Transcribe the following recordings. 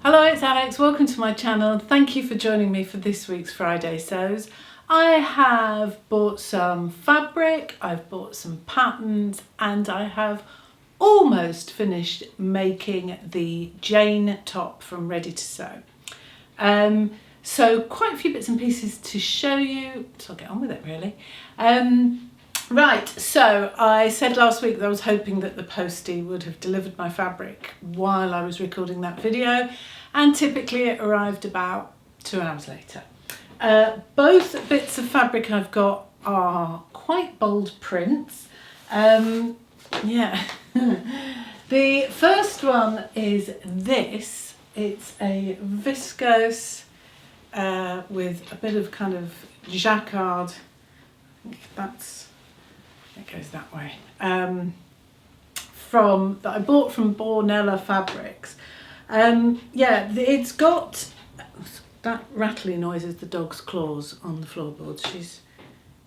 Hello, it's Alex. Welcome to my channel. Thank you for joining me for this week's Friday Sews. I have bought some fabric, I've bought some patterns, and I have almost finished making the Jane top from Ready to Sew. So quite a few bits and pieces to show you, so I'll get on with it really. Right, so I said last week that I was hoping that the postie would have delivered my fabric while I was recording that video, and typically it arrived about 2 hours later. Both bits of fabric I've got are quite bold prints. Yeah. The first one is this. It's a viscose with a bit of kind of jacquard. It goes that way. That I bought from Bornella Fabrics. Yeah, it's got that rattly noise is the dog's claws on the floorboards. She's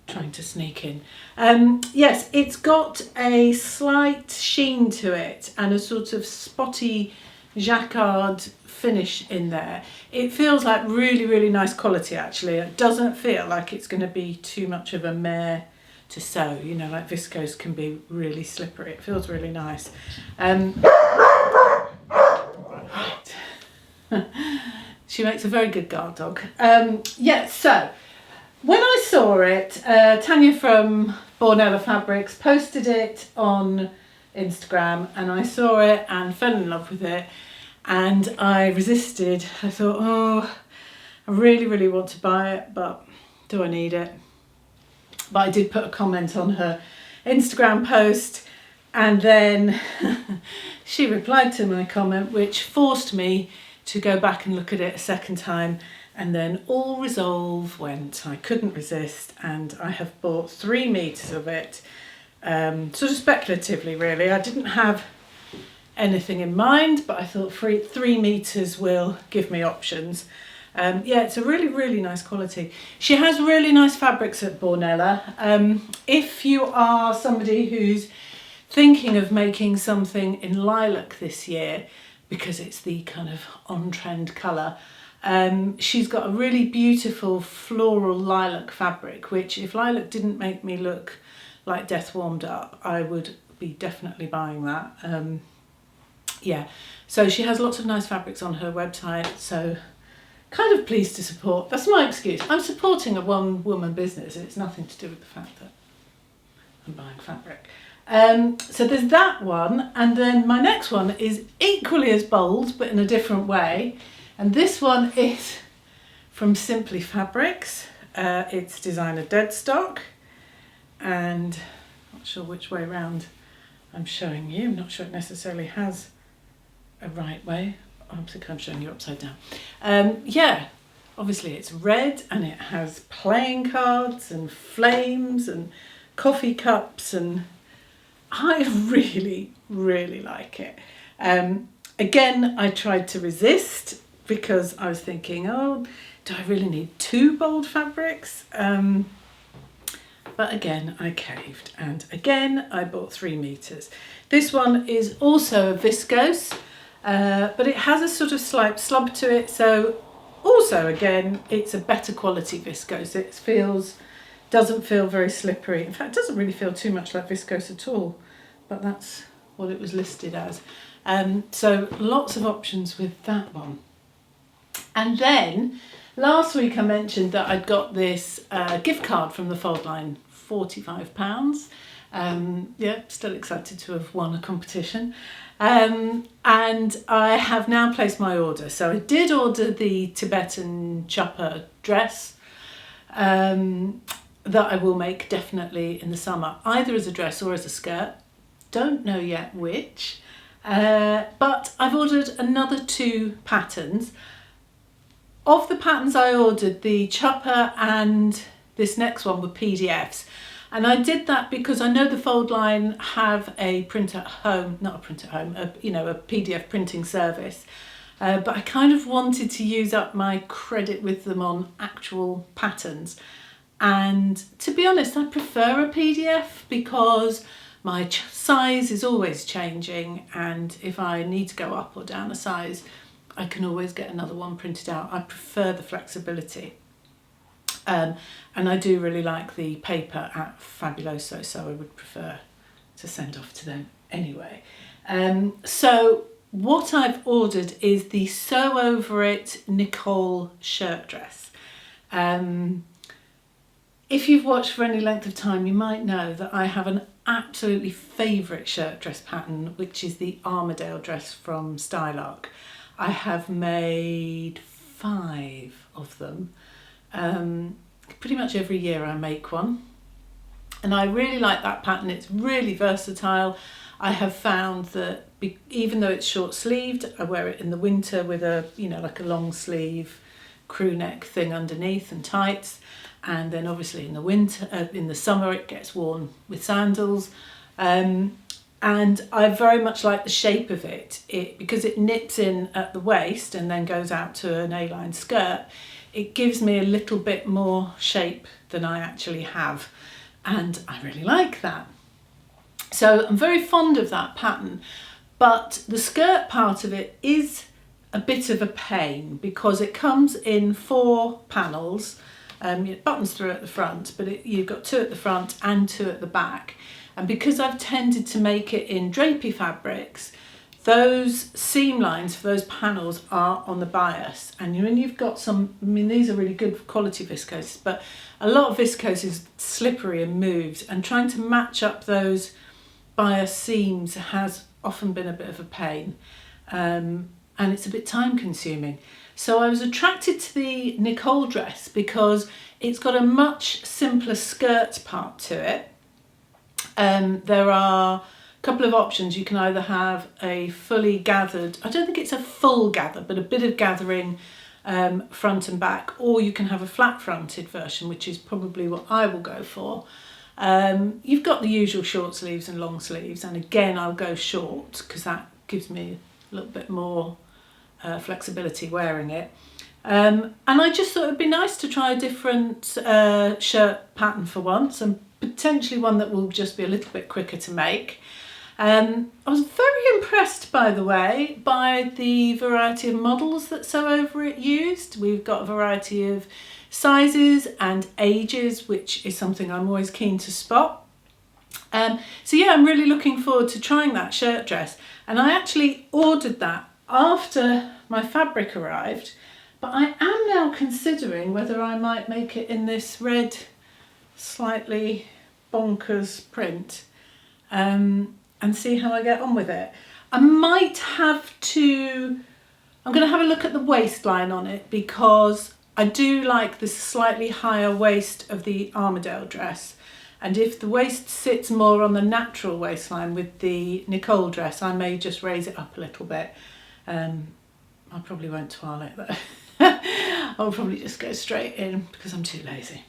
trying to sneak in. Yes, it's got a slight sheen to it and a sort of spotty jacquard finish in there. It feels like really, really nice quality actually. It doesn't feel like it's going to be too much of a mare to sew, you know, like viscose can be really slippery. It feels really nice. Right. She makes a very good guard dog. Yeah, so when I saw it, Tanya from Bornella Fabrics posted it on Instagram, and I saw it and fell in love with it, and I resisted. I thought, oh, I really, really want to buy it, but do I need it? But I did put a comment on her Instagram post, and then she replied to my comment, which forced me to go back and look at it a second time, and then all resolve went. I couldn't resist, and I have bought 3 meters of it, sort of speculatively really. I didn't have anything in mind, but I thought 3 meters will give me options. Yeah, it's a really, really nice quality. She has really nice fabrics at Bornella. If you are somebody who's thinking of making something in lilac this year, because it's the kind of on-trend colour, she's got a really beautiful floral lilac fabric, which if lilac didn't make me look like death warmed up, I would be definitely buying that. Yeah, so she has lots of nice fabrics on her website, so kind of pleased to support. That's my excuse. I'm supporting a one-woman business. It's nothing to do with the fact that I'm buying fabric. So there's that one, and then my next one is equally as bold but in a different way, and this one is from Simply Fabrics. It's designer dead stock, and I'm not sure which way round I'm showing you. I'm not sure it necessarily has a right way. I think I'm showing you upside down. Yeah, obviously it's red, and it has playing cards and flames and coffee cups, and I really, really like it. Again, I tried to resist because I was thinking, oh, do I really need 2 bold fabrics? But again, I caved, and again, I bought 3 meters. This one is also a viscose, but it has a sort of slight slub to it, so also again it's a better quality viscose. It doesn't feel very slippery. In fact, it doesn't really feel too much like viscose at all, but that's what it was listed as. So lots of options with that one. And then last week I mentioned that I'd got this gift card from the Foldline, £45. Yeah, still excited to have won a competition. And I have now placed my order. So I did order the Tibetan chopper dress that I will make definitely in the summer, either as a dress or as a skirt. Don't know yet which, but I've ordered another 2 patterns. Of the patterns I ordered, the chopper and this next one were PDFs. And I did that because I know the Foldline have a print at home, not a print at home, a PDF printing service. But I kind of wanted to use up my credit with them on actual patterns. And to be honest, I prefer a PDF because my size is always changing, and if I need to go up or down a size, I can always get another one printed out. I prefer the flexibility. And I do really like the paper at Fabuloso, so I would prefer to send off to them anyway. So what I've ordered is the Sew Over It Nicole shirt dress. If you've watched for any length of time, you might know that I have an absolutely favourite shirt dress pattern, which is the Armadale dress from Stylark. I have made 5 of them. Pretty much every year I make one. And I really like that pattern. It's really versatile. I have found that even though it's short sleeved, I wear it in the winter with a, you know, like a long sleeve crew neck thing underneath and tights. And then obviously in the winter, in the summer, it gets worn with sandals. And I very much like the shape of it. Because it nips in at the waist and then goes out to an A-line skirt, it gives me a little bit more shape than I actually have. And I really like that. So I'm very fond of that pattern. But the skirt part of it is a bit of a pain because it comes in 4 panels. It buttons through at the front, but you've got 2 at the front and 2 at the back. And because I've tended to make it in drapey fabrics, those seam lines for those panels are on the bias. And when you've got some, I mean, these are really good quality viscose, but a lot of viscose is slippery and moves, and trying to match up those bias seams has often been a bit of a pain. And it's a bit time consuming. So I was attracted to the Nicole dress because it's got a much simpler skirt part to it. There are a couple of options. You can either have a fully gathered, I don't think it's a full gather, but a bit of gathering front and back, or you can have a flat fronted version, which is probably what I will go for. You've got the usual short sleeves and long sleeves, and again I'll go short because that gives me a little bit more flexibility wearing it. And I just thought it'd be nice to try a different shirt pattern for once, and potentially one that will just be a little bit quicker to make. I was very impressed, by the way, by the variety of models that Sew Over It used. We've got a variety of sizes and ages, which is something I'm always keen to spot. So yeah, I'm really looking forward to trying that shirt dress. And I actually ordered that after my fabric arrived, but I am now considering whether I might make it in this red, slightly bonkers print, and see how I get on with it. I might have to, I'm going to have a look at the waistline on it because I do like the slightly higher waist of the Armadale dress. And if the waist sits more on the natural waistline with the Nicole dress, I may just raise it up a little bit. I probably won't twirl it though. I'll probably just go straight in because I'm too lazy.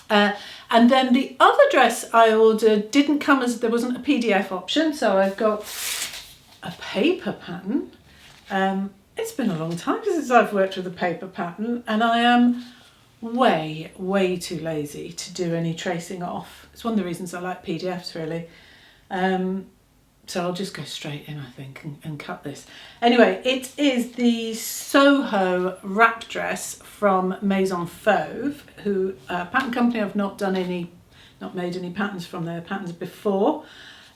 And then the other dress I ordered didn't come as, there wasn't a PDF option, so I've got a paper pattern. It's been a long time since I've worked with a paper pattern, and I am way too lazy to do any tracing off. It's one of the reasons I like PDFs really. So I'll just go straight in, I think, and cut this. Anyway, it is the Soho wrap dress from Maison Fauve, who pattern company I've not made any patterns from their patterns before.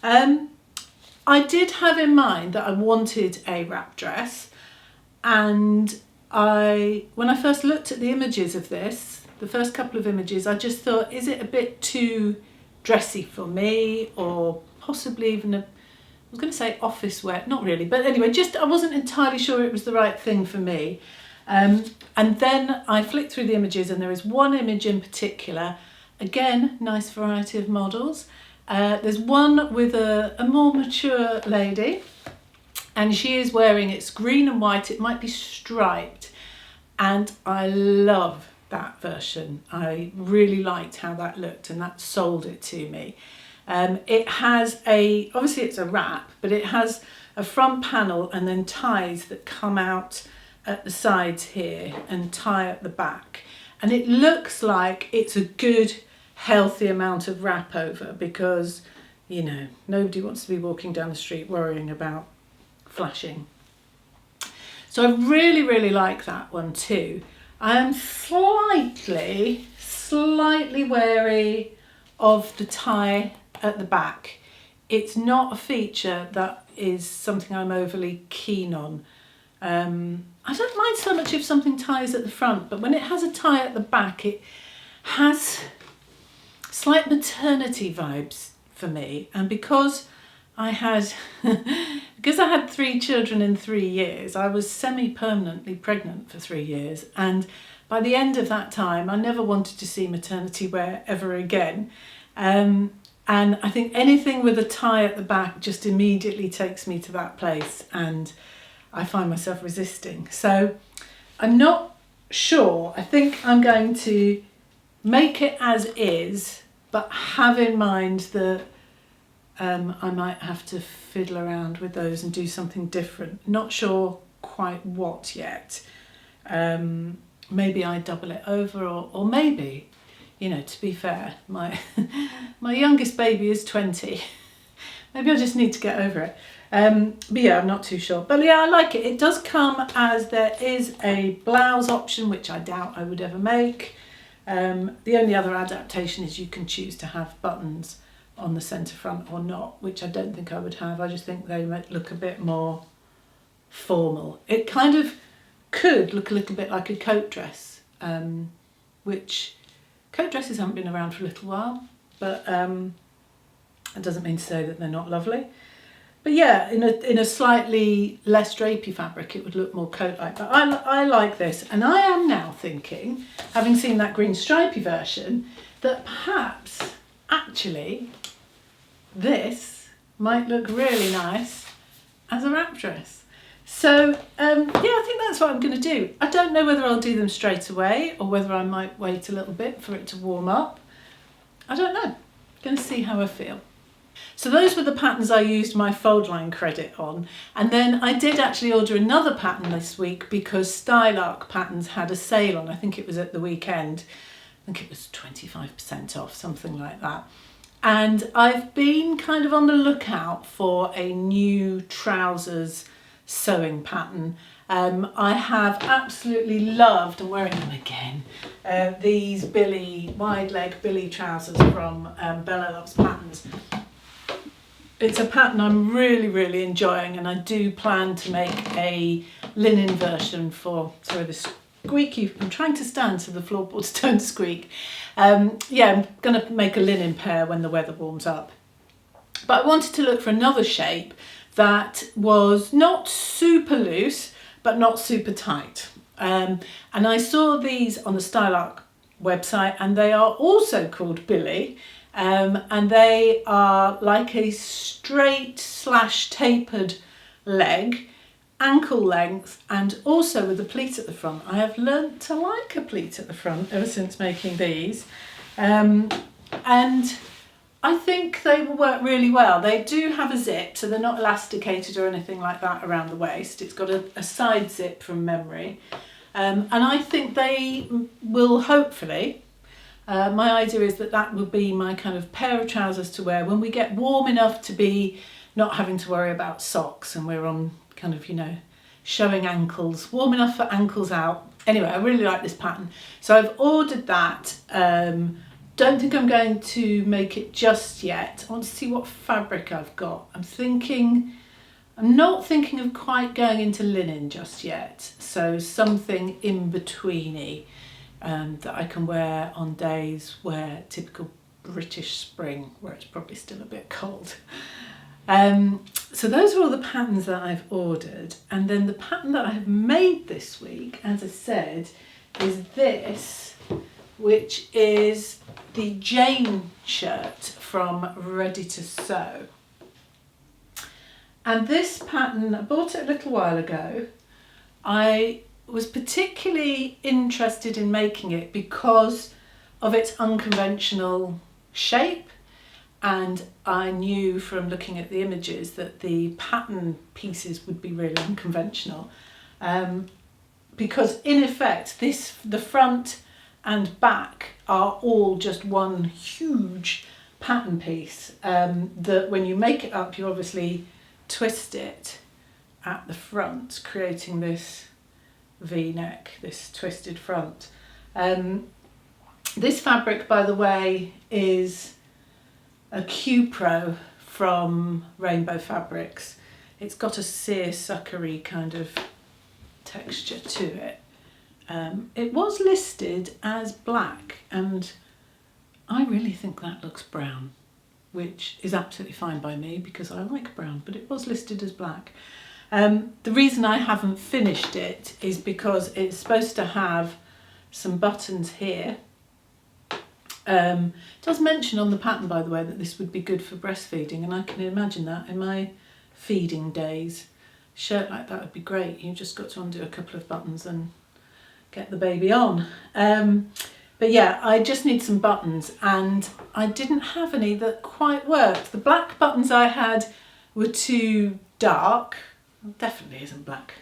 I did have in mind that I wanted a wrap dress, and when I first looked at the images of this, the first couple of images, I just thought, is it a bit too dressy for me, or possibly even I was going to say office wear, not really, but anyway, just I wasn't entirely sure it was the right thing for me. And then I flicked through the images, and there is one image in particular, again, nice variety of models. There's one with a more mature lady, and she is wearing, it's green and white, it might be striped, and I love that version. I really liked how that looked, and that sold it to me. It has obviously it's a wrap, but it has a front panel and then ties that come out at the sides here and tie at the back. And it looks like it's a good, healthy amount of wrap over because, you know, nobody wants to be walking down the street worrying about flashing. So I really, really like that one too. I am slightly wary of the tie at the back. It's not a feature that is something I'm overly keen on. I don't mind so much if something ties at the front, but when it has a tie at the back, it has slight maternity vibes for me. And because I had 3 children in 3 years, I was semi-permanently pregnant for 3 years, and by the end of that time I never wanted to see maternity wear ever again. And I think anything with a tie at the back just immediately takes me to that place, and I find myself resisting. So I'm not sure. I think I'm going to make it as is, but have in mind that I might have to fiddle around with those and do something different. Not sure quite what yet. Maybe I double it over, or maybe, to be fair, my youngest baby is 20. Maybe I just need to get over it. But yeah, I'm not too sure. But yeah, I like it. It does come as there is a blouse option, which I doubt I would ever make. The only other adaptation is you can choose to have buttons on the centre front or not, which I don't think I would have. I just think they might look a bit more formal. It kind of could look a little bit like a coat dress, which coat dresses haven't been around for a little while, but it doesn't mean to say that they're not lovely. But yeah, in a slightly less drapey fabric, it would look more coat-like. But I like this, and I am now thinking, having seen that green stripy version, that perhaps actually this might look really nice as a wrap dress. So yeah, I think that's what I'm going to do. I don't know whether I'll do them straight away or whether I might wait a little bit for it to warm up. I don't know. Going to see how I feel. So those were the patterns I used my Foldline credit on, and then I did actually order another pattern this week because Style Arc Patterns had a sale on. I think it was at the weekend. I think it was 25% off, something like that. And I've been kind of on the lookout for a new trousers sewing pattern. I have absolutely loved, I'm wearing them again, these Billie, wide leg Billie trousers from Bella Loves Patterns. It's a pattern I'm really, really enjoying, and I do plan to make a linen version for, sorry, the squeaky, I'm trying to stand so the floorboards don't squeak. Yeah, I'm going to make a linen pair when the weather warms up. But I wanted to look for another shape that was not super loose, but not super tight. And I saw these on the Style Arc website, and they are also called Billie. And they are like a straight / tapered leg, ankle length, and also with a pleat at the front. I have learnt to like a pleat at the front ever since making these. And I think they will work really well. They do have a zip, so they're not elasticated or anything like that around the waist. It's got a side zip from memory. And I think they will hopefully, my idea is that will be my kind of pair of trousers to wear when we get warm enough to be not having to worry about socks and we're on kind of, showing ankles, warm enough for ankles out. Anyway, I really like this pattern. So I've ordered that. Don't think I'm going to make it just yet. I want to see what fabric I've got. I'm not thinking of quite going into linen just yet. So something in betweeny. That I can wear on days where typical British spring, where it's probably still a bit cold. So those are all the patterns that I've ordered, and then the pattern that I have made this week, as I said, is this, which is the Jane shirt from Ready to Sew. And this pattern, I bought it a little while ago. I was particularly interested in making it because of its unconventional shape, and I knew from looking at the images that the pattern pieces would be really unconventional, because in effect the front and back are all just one huge pattern piece that when you make it up you obviously twist it at the front, creating this V-neck, this twisted front. This fabric, by the way, is a Q-Pro from Rainbow Fabrics. It's got a seersuckery kind of texture to it. It was listed as black, and I really think that looks brown, which is absolutely fine by me because I like brown, but it was listed as black. The reason I haven't finished it is because it's supposed to have some buttons here. It does mention on the pattern, by the way, that this would be good for breastfeeding, and I can imagine that in my feeding days. A shirt like that would be great. You've just got to undo a couple of buttons and get the baby on. But yeah, I just need some buttons, and I didn't have any that quite worked. The black buttons I had were too dark. Definitely isn't black.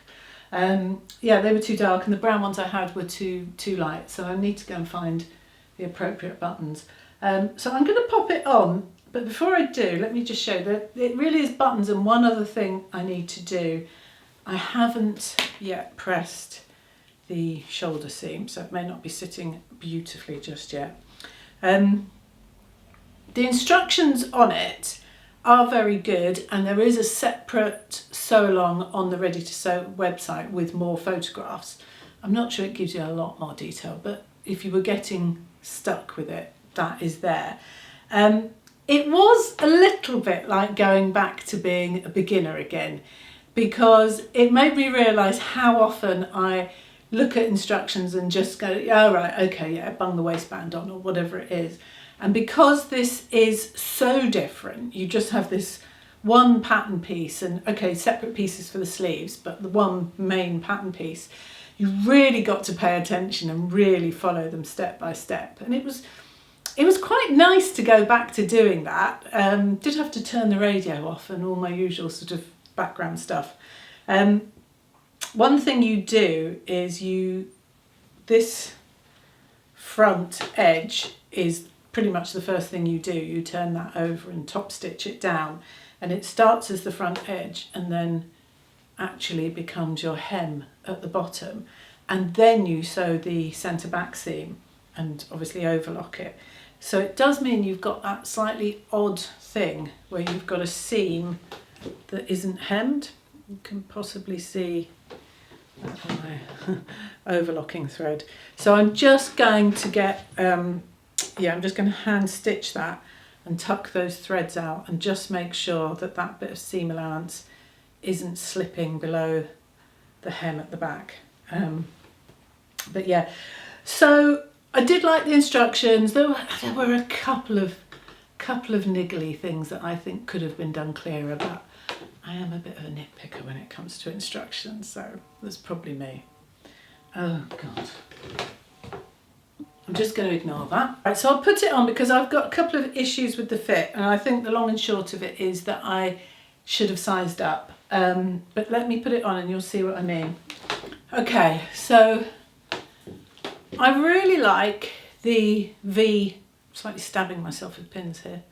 Yeah, they were too dark, and the brown ones I had were too light, so I need to go and find the appropriate buttons. So I'm going to pop it on, but before I do, let me just show that it really is buttons, and one other thing I need to do. I haven't yet pressed the shoulder seam, so it may not be sitting beautifully just yet. The instructions on it are very good, and there is a separate sew along on the Ready to Sew website with more photographs. I'm not sure it gives you a lot more detail, but if you were getting stuck with it, that is there. It was a little bit like going back to being a beginner again, because it made me realise how often I look at instructions and just go, oh right, okay, yeah, bung the waistband on or whatever it is. And because this is so different, you just have this one pattern piece and, okay, separate pieces for the sleeves, but the one main pattern piece, you really got to pay attention and really follow them step by step. And it was quite nice to go back to doing that. Did have to turn the radio off and all my usual sort of background stuff. One thing you do is this front edge is pretty much the first thing you do. You turn that over and top stitch it down, and it starts as the front edge and then actually becomes your hem at the bottom, and then you sew the centre back seam and obviously overlock it. So it does mean you've got that slightly odd thing where you've got a seam that isn't hemmed. You can possibly see that on my overlocking thread. So I'm just going to get I'm just going to hand stitch that and tuck those threads out and just make sure that that bit of seam allowance isn't slipping below the hem at the back. But yeah, so I did like the instructions. There were a couple of niggly things that I think could have been done clearer, but I am a bit of a nitpicker when it comes to instructions, so that's probably me. Oh God. I'm just going to ignore that. Right, so I'll put it on because I've got a couple of issues with the fit, and I think the long and short of it is that I should have sized up. But let me put it on and you'll see what I mean. Okay, so I really like the V, slightly stabbing myself with pins here,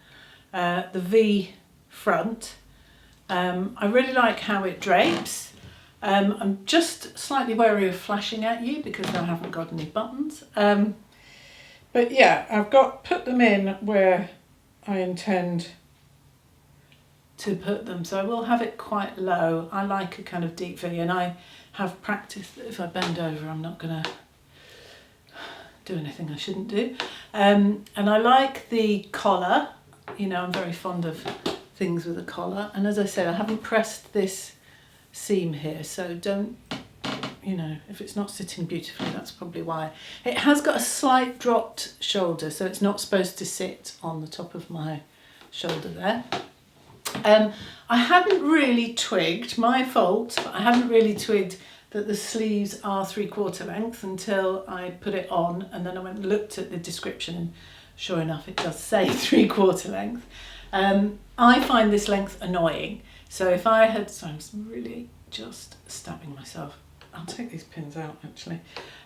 the V front. I really like how it drapes. I'm just slightly wary of flashing at you because I haven't got any buttons. But yeah, I've put them in where I intend to put them. So I will have it quite low. I like a kind of deep V, and I have practiced that if I bend over, I'm not going to do anything I shouldn't do. And I like the collar. You know, I'm very fond of things with a collar. And as I said, I haven't pressed this seam here, so don't, you know, if it's not sitting beautifully, that's probably why. It has got a slight dropped shoulder, so it's not supposed to sit on the top of my shoulder there. I hadn't really twigged, my fault, but I hadn't really twigged that the sleeves are 3/4 length until I put it on, and then I went and looked at the description, and sure enough it does say 3/4 length. I find this length annoying, so if I had, so I'm really just stabbing myself. I'll take these pins out actually.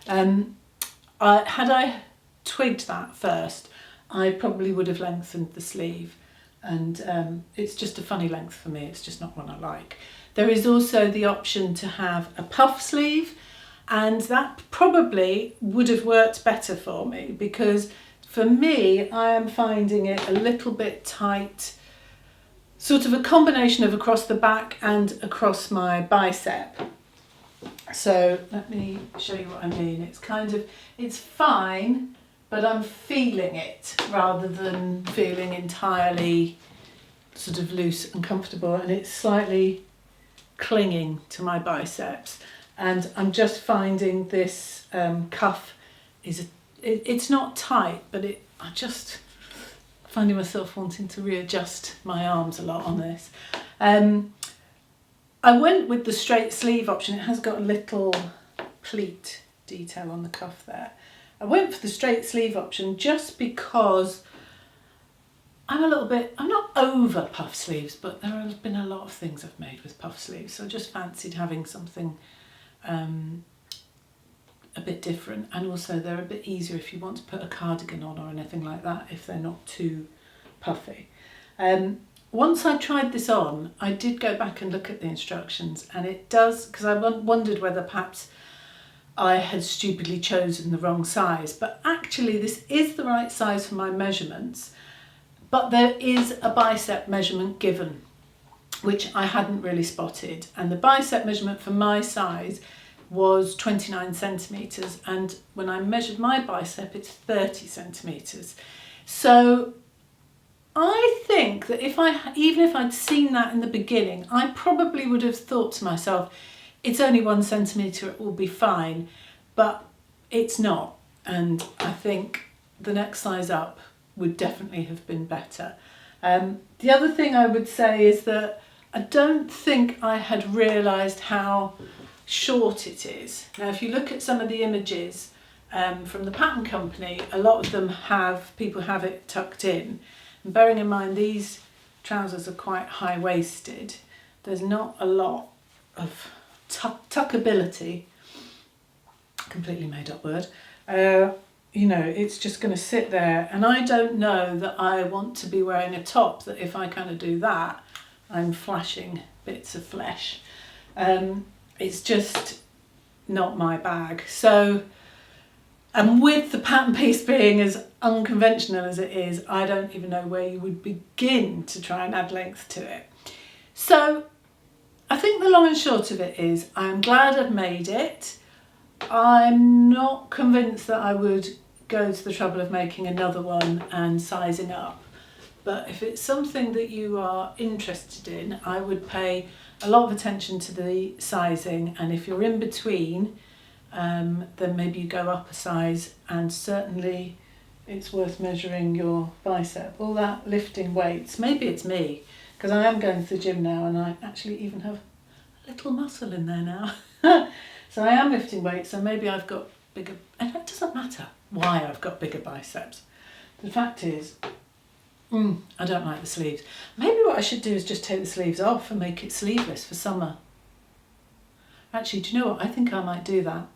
Had I twigged that first, I probably would have lengthened the sleeve. and it's just a funny length for me. It's just not one I like. There is also the option to have a puff sleeve, and that probably would have worked better for me, because for me, I am finding it a little bit tight, sort of a combination of across the back and across my bicep. So let me show you what I mean. It's fine, but I'm feeling it rather than feeling entirely sort of loose and comfortable, and it's slightly clinging to my biceps. And I'm just finding this cuff it's not tight, but I just finding myself wanting to readjust my arms a lot on this. I went with the straight sleeve option. It has got a little pleat detail on the cuff there. I went for the straight sleeve option just because I'm not over puff sleeves, but there have been a lot of things I've made with puff sleeves, so I just fancied having something a bit different, and also they're a bit easier if you want to put a cardigan on or anything like that, if they're not too puffy. Once I tried this on, I did go back and look at the instructions, and it does, because I wondered whether perhaps I had stupidly chosen the wrong size, but actually this is the right size for my measurements, but there is a bicep measurement given, which I hadn't really spotted, and the bicep measurement for my size was 29 centimetres, and when I measured my bicep it's 30 centimetres. So I think that even if I'd seen that in the beginning, I probably would have thought to myself, it's only 1 centimetre, it will be fine, but it's not, and I think the next size up would definitely have been better. The other thing I would say is that I don't think I had realised how short it is. Now if you look at some of the images from the pattern company, a lot of them people have it tucked in, and bearing in mind these trousers are quite high-waisted, there's not a lot of tuckability, completely made up word, you know, it's just going to sit there, and I don't know that I want to be wearing a top that if I kind of do that I'm flashing bits of flesh. It's just not my bag. So, and with the pattern piece being as unconventional as it is, I don't even know where you would begin to try and add length to it. So I think the long and short of it is I'm glad I've made it. I'm not convinced that I would go to the trouble of making another one and sizing up. But if it's something that you are interested in, I would pay a lot of attention to the sizing, and if you're in between, then maybe you go up a size, and certainly it's worth measuring your bicep. All that lifting weights, maybe it's me, because I am going to the gym now and I actually even have a little muscle in there now. So I am lifting weights, so maybe I've got bigger, and it doesn't matter why I've got bigger biceps. The fact is, I don't like the sleeves. Maybe what I should do is just take the sleeves off and make it sleeveless for summer. Actually, do you know what? I think I might do that.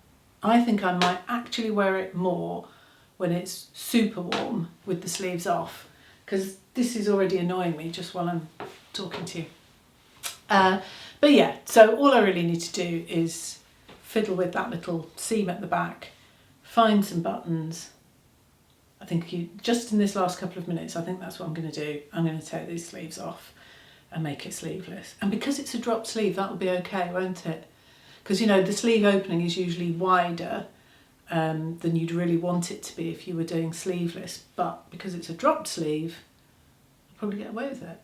I think I might actually wear it more when it's super warm with the sleeves off, because this is already annoying me just while I'm talking to you. But yeah, so all I really need to do is fiddle with that little seam at the back, find some buttons. I think just in this last couple of minutes, I think that's what I'm going to do. I'm going to take these sleeves off and make it sleeveless. And because it's a drop sleeve, that'll be okay, won't it? Because, you know, the sleeve opening is usually wider than you'd really want it to be if you were doing sleeveless. But because it's a dropped sleeve, I'll probably get away with it.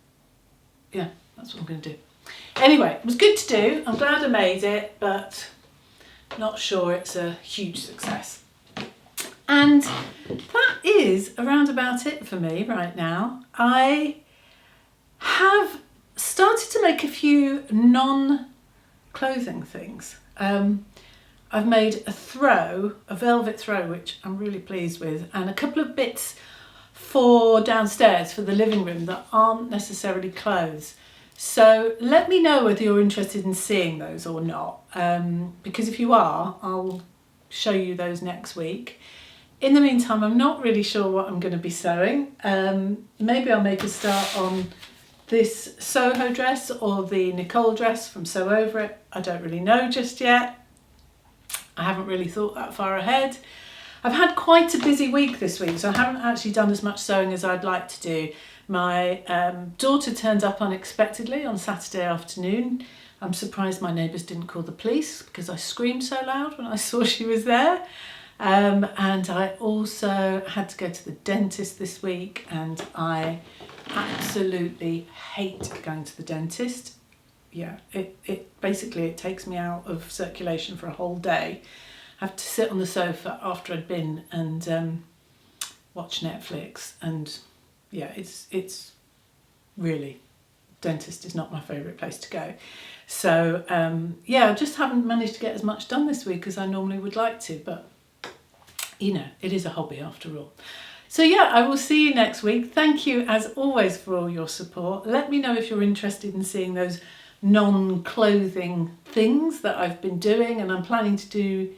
Yeah, that's what I'm going to do. Anyway, it was good to do. I'm glad I made it, but not sure it's a huge success. And that is around about it for me right now. I have started to make a few non-clothing things. I've made a velvet throw, which I'm really pleased with, and a couple of bits for downstairs for the living room that aren't necessarily clothes. So let me know whether you're interested in seeing those or not, because if you are, I'll show you those next week. In the meantime, I'm not really sure what I'm going to be sewing. Maybe I'll make a start on this Soho dress or the Nicole dress from Sew Over It. I don't really know just yet. I haven't really thought that far ahead. I've had quite a busy week this week, so I haven't actually done as much sewing as I'd like to do. My daughter turned up unexpectedly on Saturday afternoon. I'm surprised my neighbours didn't call the police because I screamed so loud when I saw she was there. And I also had to go to the dentist this week, and I absolutely hate going to the dentist. Yeah, it basically it takes me out of circulation for a whole day. I have to sit on the sofa after I'd been and watch Netflix, and yeah, it's really, dentist is not my favourite place to go. So yeah, I just haven't managed to get as much done this week as I normally would like to, but you know, it is a hobby after all. So yeah, I will see you next week. Thank you as always for all your support. Let me know if you're interested in seeing those non-clothing things that I've been doing, and I'm planning to do,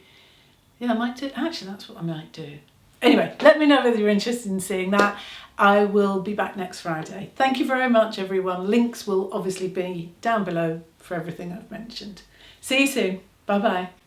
yeah, I might do, actually that's what I might do. Anyway, let me know whether you're interested in seeing that. I will be back next Friday. Thank you very much, everyone. Links will obviously be down below for everything I've mentioned. See you soon. Bye-bye.